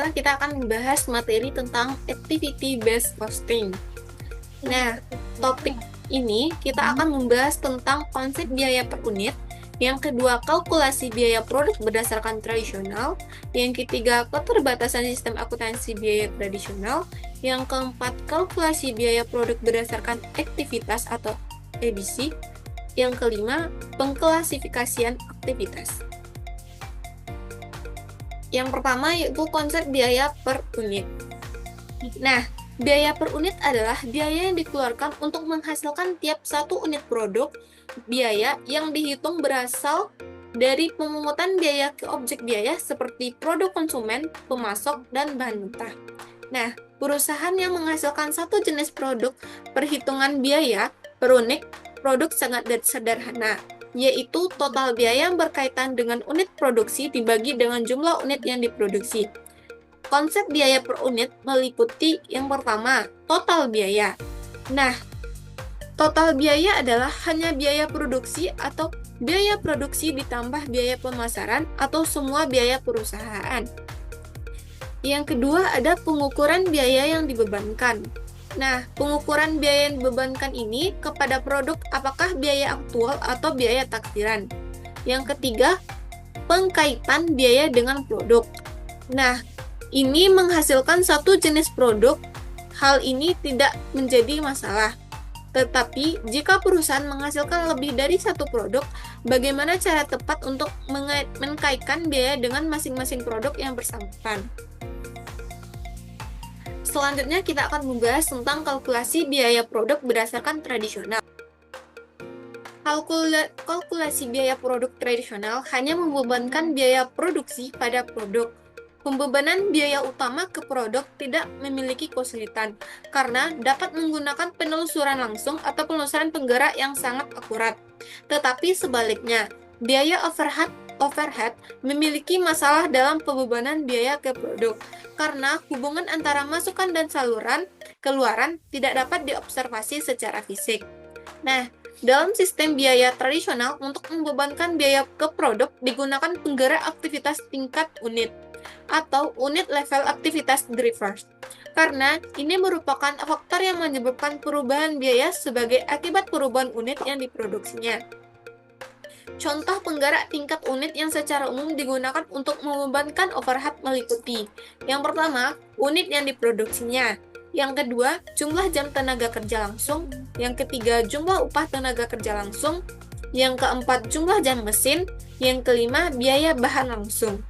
baiklah kita akan membahas materi tentang activity based costing. Nah, topik ini kita akan membahas tentang konsep biaya per unit. Yang kedua, kalkulasi biaya produk berdasarkan tradisional. Yang ketiga, keterbatasan sistem akuntansi biaya tradisional. Yang keempat, kalkulasi biaya produk berdasarkan aktivitas atau ABC. Yang kelima, pengklasifikasian aktivitas. Yang pertama yaitu konsep biaya per unit. Nah, biaya per unit adalah biaya yang dikeluarkan untuk menghasilkan tiap satu unit produk. Biaya yang dihitung berasal dari pemungutan biaya ke objek biaya seperti produk konsumen, pemasok, dan bahan mentah. Nah, perusahaan yang menghasilkan satu jenis produk, perhitungan biaya per unit produk sangat sederhana, yaitu total biaya yang berkaitan dengan unit produksi dibagi dengan jumlah unit yang diproduksi. Konsep biaya per unit meliputi yang pertama, total biaya. Nah, total biaya adalah hanya biaya produksi atau biaya produksi ditambah biaya pemasaran atau semua biaya perusahaan. Yang kedua ada pengukuran biaya yang dibebankan. Nah, pengukuran biaya yang dibebankan ini kepada produk apakah biaya aktual atau biaya taksiran. Yang ketiga, pengkaitan biaya dengan produk. Nah, ini menghasilkan satu jenis produk. Hal ini tidak menjadi masalah. Tetapi, jika perusahaan menghasilkan lebih dari satu produk, bagaimana cara tepat untuk mengkaitkan biaya dengan masing-masing produk yang bersangkutan? Selanjutnya kita akan membahas tentang kalkulasi biaya produk berdasarkan tradisional. Kalkulasi biaya produk tradisional hanya membebankan biaya produksi pada produk. Pembebanan biaya utama ke produk tidak memiliki kesulitan karena dapat menggunakan penelusuran langsung atau penelusuran penggerak yang sangat akurat. Tetapi sebaliknya, biaya overhead memiliki masalah dalam pembebanan biaya ke produk karena hubungan antara masukan dan keluaran tidak dapat diobservasi secara fisik. Nah, dalam sistem biaya tradisional untuk membebankan biaya ke produk digunakan penggerak aktivitas tingkat unit atau unit level aktivitas drivers karena ini merupakan faktor yang menyebabkan perubahan biaya sebagai akibat perubahan unit yang diproduksinya. Contoh penggerak tingkat unit yang secara umum digunakan untuk membebankan overhead meliputi: yang pertama, unit yang diproduksinya; yang kedua, jumlah jam tenaga kerja langsung; yang ketiga, jumlah upah tenaga kerja langsung; yang keempat, jumlah jam mesin; yang kelima, biaya bahan langsung.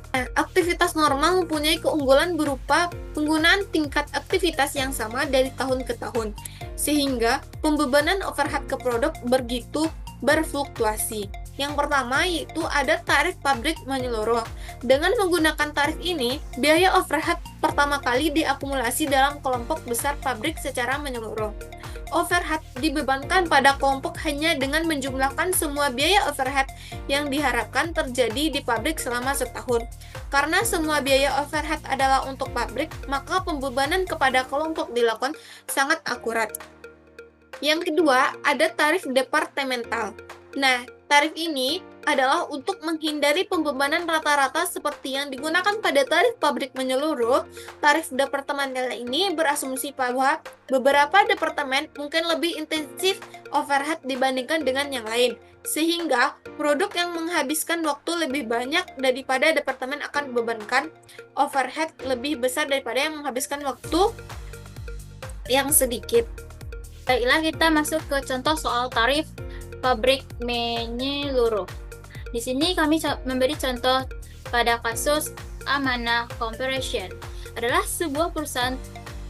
Nah, aktivitas normal mempunyai keunggulan berupa penggunaan tingkat aktivitas yang sama dari tahun ke tahun, sehingga pembebanan overhead ke produk begitu berfluktuasi. Yang pertama yaitu ada tarif pabrik menyeluruh. Dengan menggunakan tarif ini, biaya overhead pertama kali diakumulasi dalam kelompok besar pabrik secara menyeluruh. Overhead dibebankan pada kelompok hanya dengan menjumlahkan semua biaya overhead yang diharapkan terjadi di pabrik selama setahun. Karena semua biaya overhead adalah untuk pabrik, maka pembebanan kepada kelompok dilakukan sangat akurat. Yang kedua, ada tarif departemental. Nah, tarif ini adalah untuk menghindari pembebanan rata-rata seperti yang digunakan pada tarif pabrik menyeluruh. Tarif departemental ini berasumsi bahwa beberapa departemen mungkin lebih intensif overhead dibandingkan dengan yang lain, sehingga produk yang menghabiskan waktu lebih banyak daripada departemen akan bebankan overhead lebih besar daripada yang menghabiskan waktu yang sedikit. Baiklah, kita masuk ke contoh soal tarif pabrik menyeluruh. Di sini kami memberi contoh pada kasus Amanah Corporation. Adalah sebuah perusahaan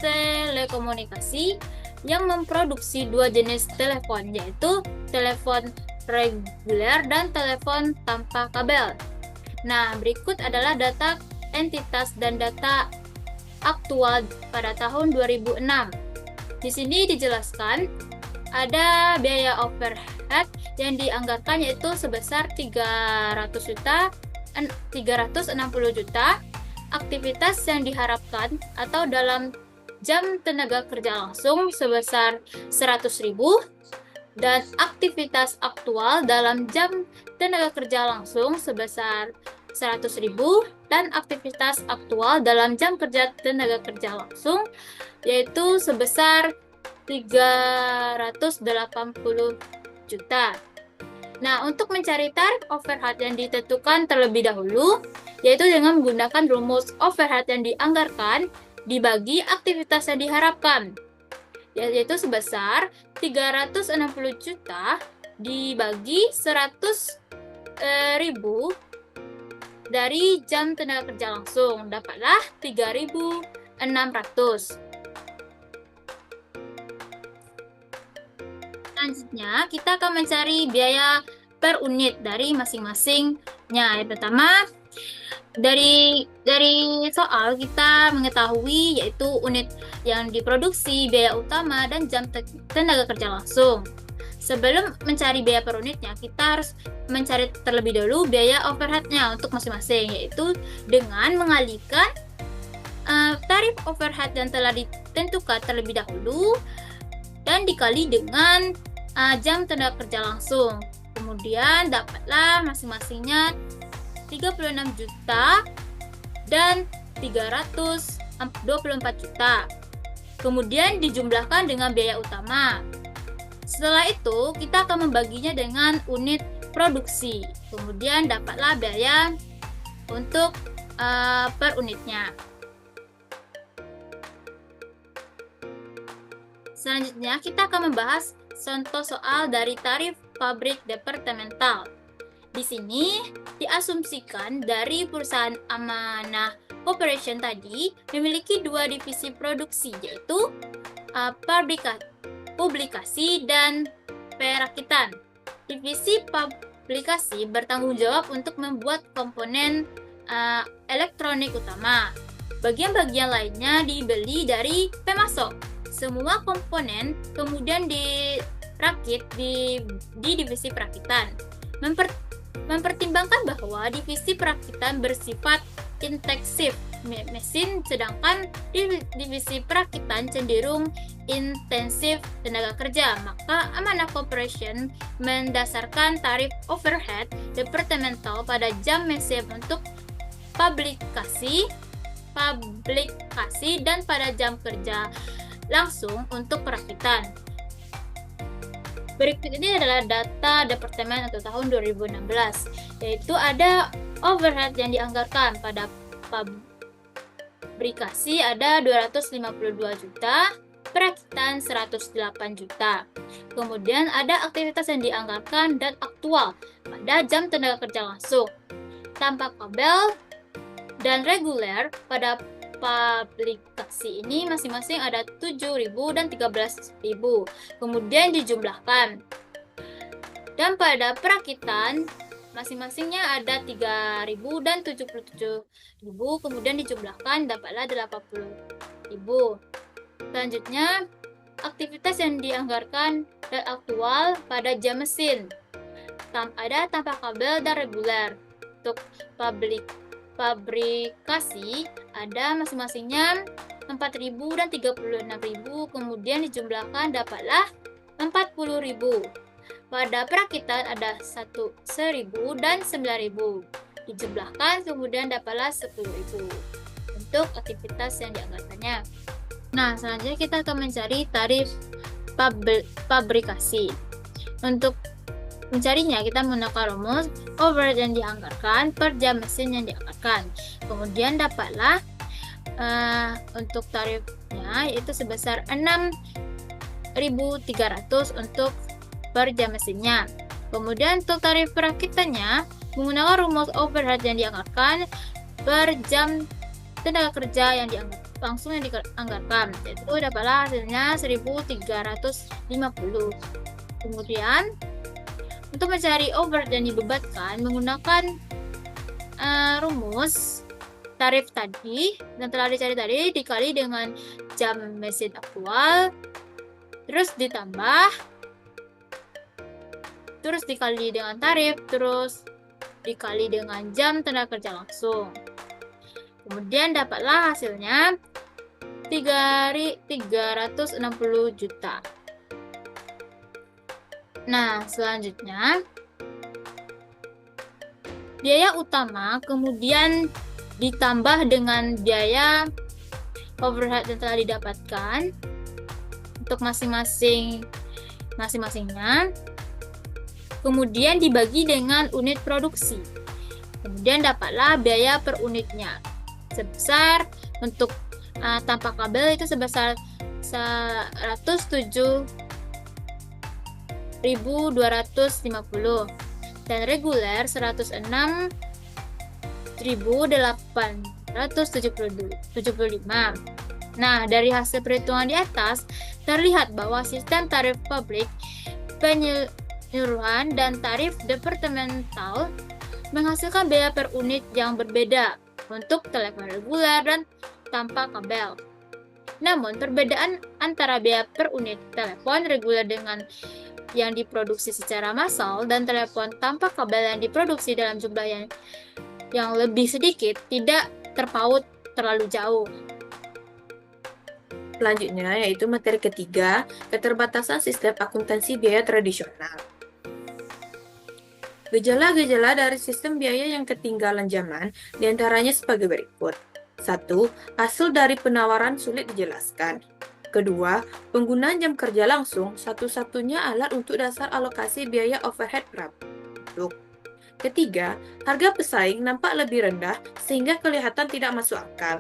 telekomunikasi yang memproduksi dua jenis telepon, yaitu telepon reguler dan telepon tanpa kabel. Nah, berikut adalah data entitas dan data aktual pada tahun 2006. Di sini dijelaskan ada biaya overhead yang dianggarkan yaitu sebesar 360 juta, aktivitas yang diharapkan atau dalam jam tenaga kerja langsung sebesar 100.000, dan aktivitas aktual dalam jam tenaga kerja langsung sebesar 100.000 dan aktivitas aktual dalam jam kerja tenaga kerja langsung yaitu sebesar 380 juta. Nah, untuk mencari tarif overhead yang ditentukan terlebih dahulu, yaitu dengan menggunakan rumus overhead yang dianggarkan dibagi aktivitas yang diharapkan, yaitu sebesar 360 juta dibagi 100.000 dari jam tenaga kerja langsung, dapatlah 3.600. Selanjutnya, kita akan mencari biaya per unit dari masing-masingnya. Yang pertama, dari soal kita mengetahui yaitu unit yang diproduksi, biaya utama, dan jam tenaga kerja langsung. Sebelum mencari biaya per unitnya, kita harus mencari terlebih dahulu biaya overheadnya untuk masing-masing, yaitu dengan mengalihkan tarif overhead yang telah ditentukan terlebih dahulu dan dikali dengan jam tenaga kerja langsung. Kemudian dapatlah masing-masingnya 36 juta dan 324 juta. Kemudian dijumlahkan dengan biaya utama. Setelah itu, kita akan membaginya dengan unit produksi. Kemudian dapatlah biaya untuk per unitnya. Selanjutnya, kita akan membahas contoh soal dari tarif pabrik departemental. Di sini diasumsikan dari perusahaan Amanah Corporation tadi memiliki dua divisi produksi, yaitu publikasi dan perakitan. Divisi publikasi bertanggung jawab untuk membuat komponen elektronik utama. Bagian-bagian lainnya dibeli dari pemasok. Semua komponen kemudian dirakit di divisi perakitan. Mempertimbangkan bahwa divisi perakitan bersifat intensif mesin, sedangkan divisi perakitan cenderung intensif tenaga kerja, maka Amanah Corporation mendasarkan tarif overhead departemental pada jam mesin untuk publikasi dan pada jam kerja langsung untuk perakitan. Berikut ini adalah data departemen untuk tahun 2016, yaitu ada overhead yang dianggarkan pada publikasi ada 252 juta, perakitan 108 juta. Kemudian ada aktivitas yang dianggarkan dan aktual pada jam tenaga kerja langsung, tanpa kabel dan reguler. Pada publikasi ini masing-masing ada 7.000 dan 13.000, kemudian dijumlahkan. Dan pada perakitan masing-masingnya ada 3.000 dan 77.000, kemudian dijumlahkan dapatlah 80.000. Selanjutnya, aktivitas yang dianggarkan dan aktual pada jam mesin ada tanpa kabel dan reguler. Untuk pabrikasi ada masing-masingnya 4.000 dan 36.000, kemudian dijumlahkan dapatlah 40.000. Pada perakitan ada 1.000 dan 9.000, dijumlahkan kemudian dapatlah 10.000 untuk aktivitas yang dianggarkannya. Nah, selanjutnya kita akan mencari tarif pabrikasi. Untuk mencarinya, kita menggunakan rumus overhead yang dianggarkan per jam mesin yang dianggarkan. Kemudian dapatlah untuk tarifnya yaitu sebesar 6.300 untuk per jam mesinnya. Kemudian untuk tarif perakitannya menggunakan rumus overhead yang dianggarkan per jam tenaga kerja yang langsung yang dianggarkan, yaitu dapatlah hasilnya 1.350. Kemudian untuk mencari overhead yang dibebankan menggunakan rumus tarif tadi yang telah dicari tadi dikali dengan jam mesin aktual, terus dikali dengan tarif, terus dikali dengan jam tenaga kerja langsung. Kemudian dapatlah hasilnya 360 juta. Nah, selanjutnya biaya utama kemudian ditambah dengan biaya overhead yang telah didapatkan untuk masing-masingnya, kemudian dibagi dengan unit produksi. Kemudian dapatlah biaya per unitnya sebesar untuk tanpa kabel itu sebesar 107.250 dan reguler 106.875. Nah, dari hasil perhitungan di atas terlihat bahwa sistem tarif publik, penyuluhan, dan tarif departemental menghasilkan biaya per unit yang berbeda untuk telepon reguler dan tanpa kabel. Namun, perbedaan antara biaya per unit telepon reguler dengan yang diproduksi secara massal dan telepon tanpa kabel yang diproduksi dalam jumlah yang lebih sedikit tidak terpaut terlalu jauh. Selanjutnya yaitu materi ketiga, keterbatasan sistem akuntansi biaya tradisional. Gejala-gejala dari sistem biaya yang ketinggalan zaman diantaranya sebagai berikut. 1. Hasil dari penawaran sulit dijelaskan. Kedua, penggunaan jam kerja langsung satu-satunya alat untuk dasar alokasi biaya overhead produk. Ketiga, harga pesaing nampak lebih rendah sehingga kelihatan tidak masuk akal.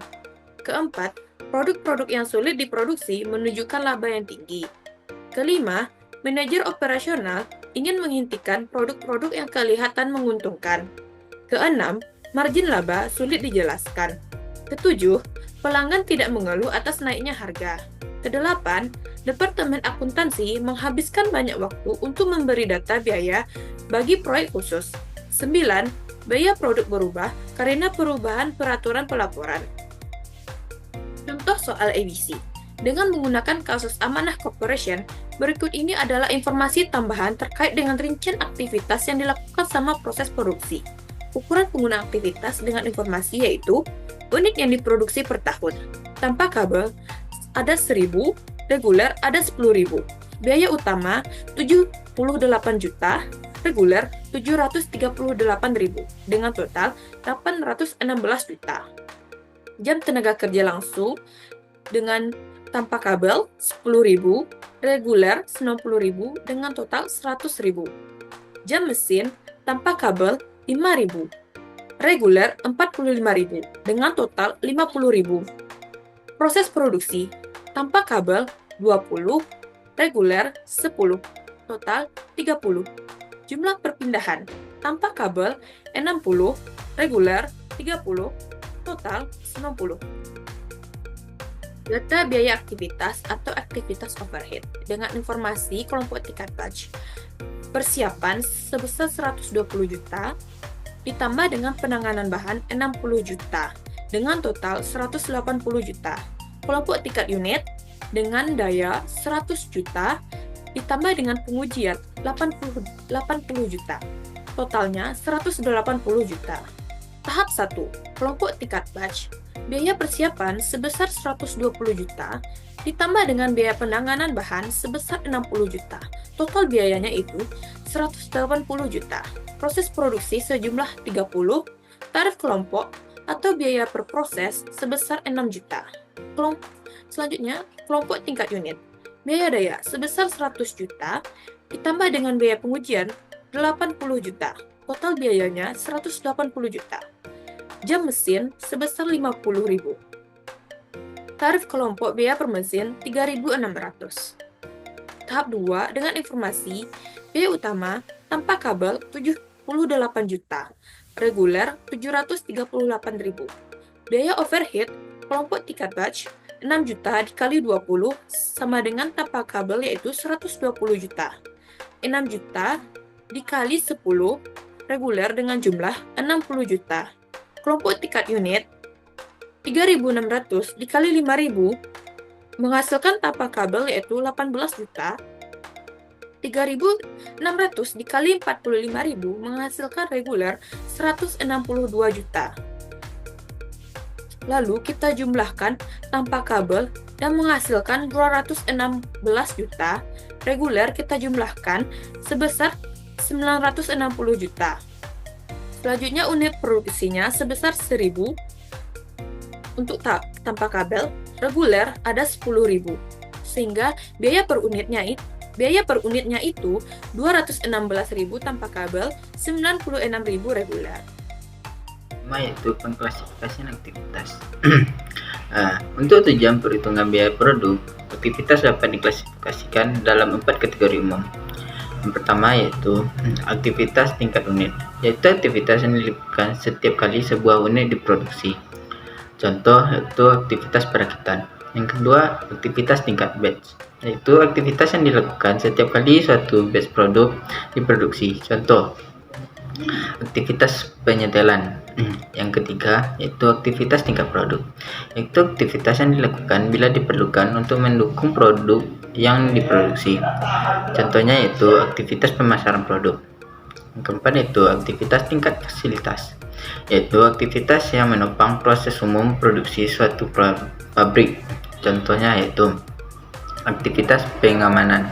Keempat, produk-produk yang sulit diproduksi menunjukkan laba yang tinggi. Kelima, manajer operasional ingin menghentikan produk-produk yang kelihatan menguntungkan. Keenam, margin laba sulit dijelaskan. Ketujuh, pelanggan tidak mengeluh atas naiknya harga. Kedelapan, Departemen Akuntansi menghabiskan banyak waktu untuk memberi data biaya bagi proyek khusus. 9. Biaya produk berubah karena perubahan peraturan pelaporan. Contoh soal ABC. Dengan menggunakan kasus Amanah Corporation, berikut ini adalah informasi tambahan terkait dengan rincian aktivitas yang dilakukan sama proses produksi. Ukuran pengguna aktivitas dengan informasi yaitu unit yang diproduksi per tahun. Tanpa kabel ada 1.000, reguler ada 10.000. Biaya utama 78 juta, reguler 738.000 dengan total 816 juta. Jam tenaga kerja langsung dengan tanpa kabel 10.000, reguler 90.000 dengan total 100.000. Jam mesin tanpa kabel 5.000, reguler 45.000 dengan total 50.000. Proses produksi tanpa kabel 20, reguler 10, total 30. Jumlah perpindahan tanpa kabel 60, reguler 30, total 90. Data biaya aktivitas atau aktivitas overhead dengan informasi kelompok tingkat batch. Persiapan sebesar 120 juta, ditambah dengan penanganan bahan 60 juta, dengan total 180 juta. Kelompok tingkat unit dengan daya 100 juta, ditambah dengan pengujian 80 juta. Totalnya 180 juta. Tahap 1, kelompok tingkat batch. Biaya persiapan sebesar 120 juta, ditambah dengan biaya penanganan bahan sebesar 60 juta. Total biayanya itu 180 juta. Proses produksi sejumlah 30, tarif kelompok atau biaya per proses sebesar 6 juta. Selanjutnya, kelompok tingkat unit. Biaya daya sebesar 100 juta, ditambah dengan biaya pengujian 80 juta. Total biayanya 180 juta. Jam mesin sebesar 50.000. Tarif kelompok biaya per mesin 3.600. Tahap 2 dengan informasi biaya utama tanpa kabel 78 juta, reguler 738.000. Biaya overhead kelompok tingkat batch 6 juta dikali 20 sama dengan tanpa kabel yaitu 120 juta. 6 juta dikali 10 reguler dengan jumlah 60 juta. Kelompok tingkat unit 3.600 dikali 5.000 menghasilkan tanpa kabel yaitu 18 juta. 3.600 dikali 45.000 menghasilkan reguler 162 juta. Lalu kita jumlahkan tanpa kabel dan menghasilkan 216 juta. Reguler kita jumlahkan sebesar 960 juta. Selanjutnya unit produksinya sebesar 1000. Untuk tanpa kabel, reguler ada 10.000. Sehingga biaya per unitnya itu 216.000 tanpa kabel, 96.000 reguler. Yaitu pengklasifikasian aktivitas. Untuk tujuan perhitungan biaya produk, aktivitas dapat diklasifikasikan dalam 4 kategori umum. Yang pertama yaitu aktivitas tingkat unit, yaitu aktivitas yang dilakukan setiap kali sebuah unit diproduksi. Contoh yaitu aktivitas perakitan. Yang kedua, aktivitas tingkat batch, yaitu aktivitas yang dilakukan setiap kali suatu batch produk diproduksi. Contoh, aktivitas penyetelan. Yang ketiga, yaitu aktivitas tingkat produk, yaitu aktivitas yang dilakukan bila diperlukan untuk mendukung produk yang diproduksi. Contohnya yaitu aktivitas pemasaran produk. Yang keempat yaitu aktivitas tingkat fasilitas, yaitu aktivitas yang menopang proses umum produksi suatu pabrik. Contohnya yaitu aktivitas pengamanan.